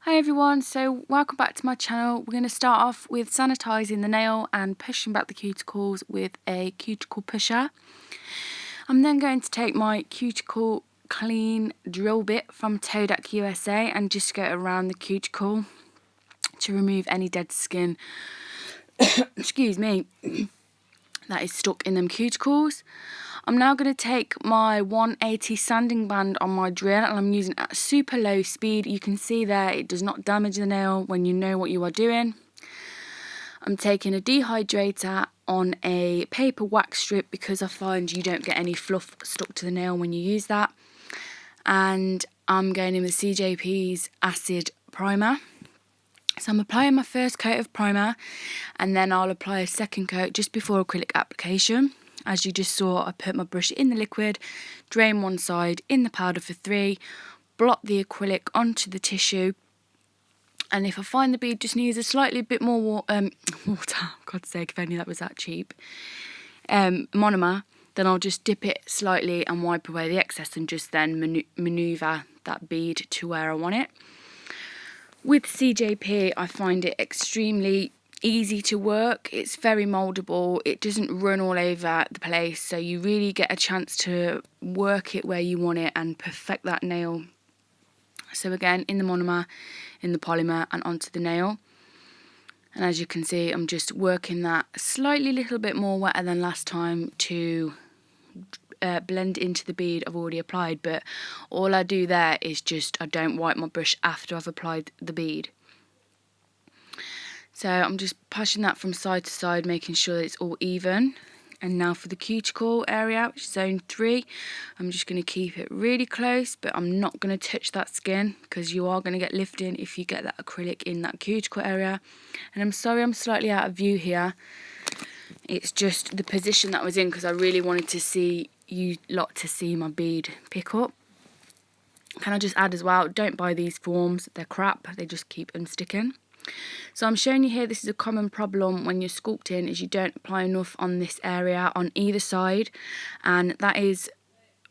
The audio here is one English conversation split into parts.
Hi everyone, so welcome back to my channel. We're going to start off with sanitising the nail and pushing back the cuticles with a cuticle pusher. I'm then going to take my cuticle clean drill bit from Todak USA and just go around the cuticle to remove any dead skin, excuse me, that is stuck in them cuticles. I'm now going to take my 180 sanding band on my drill and I'm using it at super low speed. You can see there it does not damage the nail when you know what you are doing. I'm taking a dehydrator on a paper wax strip because I find you don't get any fluff stuck to the nail when you use that. And I'm going in with CJP's acid primer. So I'm applying my first coat of primer and then I'll apply a second coat just before acrylic application. As you just saw, I put my brush in the liquid, drain one side in the powder for 3, blot the acrylic onto the tissue, and if I find the bead just needs a slightly bit more water, God's sake, if only that was that cheap, monomer, then I'll just dip it slightly and wipe away the excess and just then manoeuvre that bead to where I want it. With CJP, I find it extremely easy to work. It's very moldable, it doesn't run all over the place, so you really get a chance to work it where you want it and perfect that nail. So again, in the monomer, in the polymer and onto the nail, and as you can see I'm just working that slightly little bit more wetter than last time to blend into the bead I've already applied, but all I do there is just I don't wipe my brush after I've applied the bead. So I'm just pushing that from side to side, making sure that it's all even. And now for the cuticle area, which is zone 3, I'm just going to keep it really close, but I'm not going to touch that skin because you are going to get lifting if you get that acrylic in that cuticle area. And I'm sorry I'm slightly out of view here. It's just the position that I was in because I really wanted to see you lot to see my bead pick up. Can I just add as well, don't buy these forms, they're crap, they just keep unsticking. So I'm showing you here, this is a common problem when you're sculpting, is you don't apply enough on this area on either side, and that is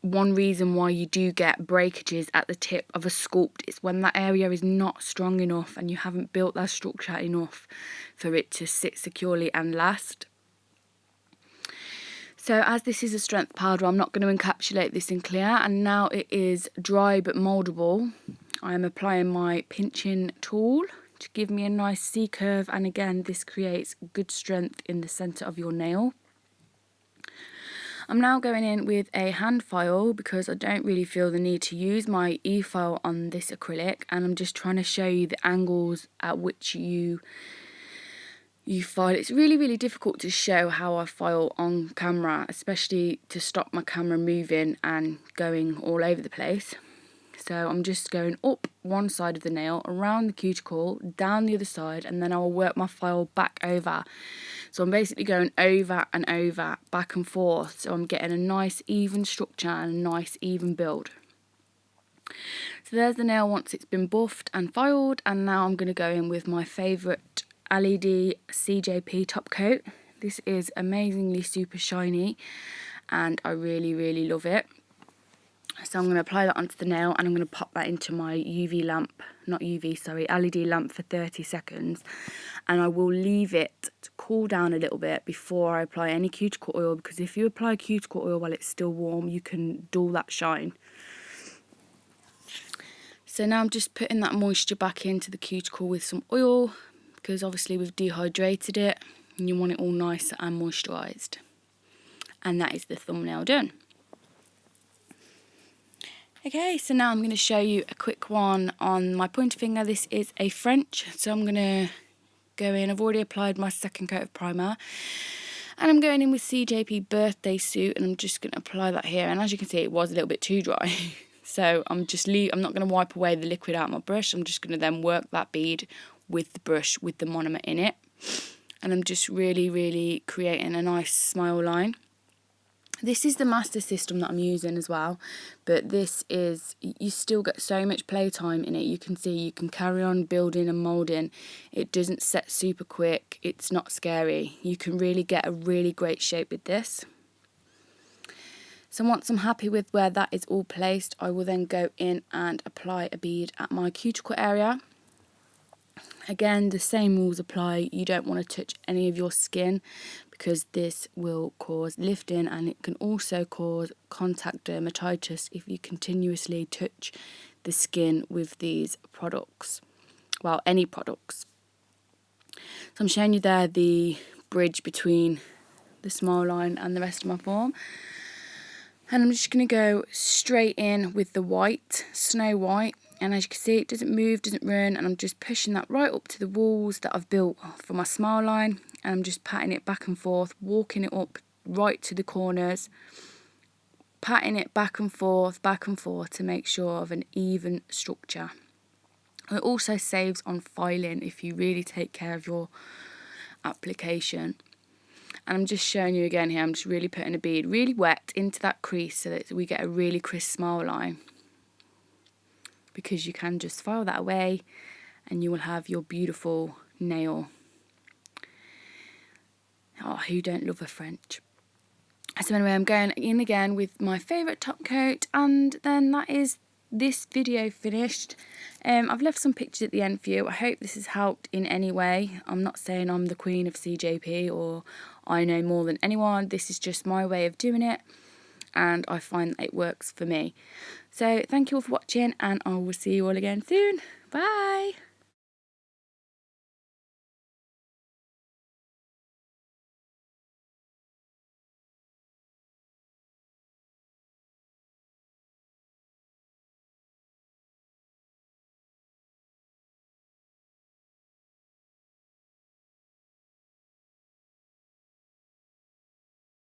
one reason why you do get breakages at the tip of a sculpt. It's when that area is not strong enough and you haven't built that structure enough for it to sit securely and last. So as this is a strength powder, I'm not going to encapsulate this in clear, and now it is dry but mouldable. I am applying my pinching tool to give me a nice C curve, and again this creates good strength in the centre of your nail. I'm now going in with a hand file because I don't really feel the need to use my e-file on this acrylic, and I'm just trying to show you the angles at which you file. It's really difficult to show how I file on camera, especially to stop my camera moving and going all over the place. So I'm just going up one side of the nail, around the cuticle, down the other side, and then I will work my file back over. So I'm basically going over and over, back and forth, so I'm getting a nice even structure and a nice even build. So there's the nail once it's been buffed and filed, and now I'm going to go in with my favourite LED CJP top coat. This is amazingly super shiny and I really love it. So I'm going to apply that onto the nail and I'm going to pop that into my LED lamp for 30 seconds, and I will leave it to cool down a little bit before I apply any cuticle oil, because if you apply cuticle oil while it's still warm you can dull that shine. So now I'm just putting that moisture back into the cuticle with some oil, because obviously we've dehydrated it and you want it all nice and moisturised. And that is the thumbnail done. Okay, so now I'm going to show you a quick one on my pointer finger. This is a French, so I'm going to go in. I've already applied my second coat of primer, and I'm going in with CJP Birthday Suit, and I'm just going to apply that here. And as you can see, it was a little bit too dry, so I'm not going to wipe away the liquid out of my brush. I'm just going to then work that bead with the brush with the monomer in it, and I'm just really creating a nice smile line. This is the master system that I'm using as well, but this is, you still get so much playtime in it. You can see you can carry on building and moulding. It doesn't set super quick, it's not scary. You can really get a really great shape with this. So once I'm happy with where that is all placed, I will then go in and apply a bead at my cuticle area. Again, the same rules apply. You don't want to touch any of your skin because this will cause lifting, and it can also cause contact dermatitis if you continuously touch the skin with these products. Well, any products. So I'm showing you there the bridge between the smile line and the rest of my form. And I'm just going to go straight in with the white, Snow White. And as you can see, it doesn't move, doesn't run, and I'm just pushing that right up to the walls that I've built for my smile line. And I'm just patting it back and forth, walking it up right to the corners, patting it back and forth to make sure of an even structure. It also saves on filing if you really take care of your application. And I'm just showing you again here, I'm just really putting a bead really wet into that crease so that we get a really crisp smile line. Because you can just file that away and you will have your beautiful nail. Oh, who don't love a French? So anyway, I'm going in again with my favourite top coat, and then that is this video finished. I've left some pictures at the end for you. I hope this has helped in any way. I'm not saying I'm the queen of CJP or I know more than anyone. This is just my way of doing it, and I find that it works for me. So thank you all for watching, and I will see you all again soon. Bye!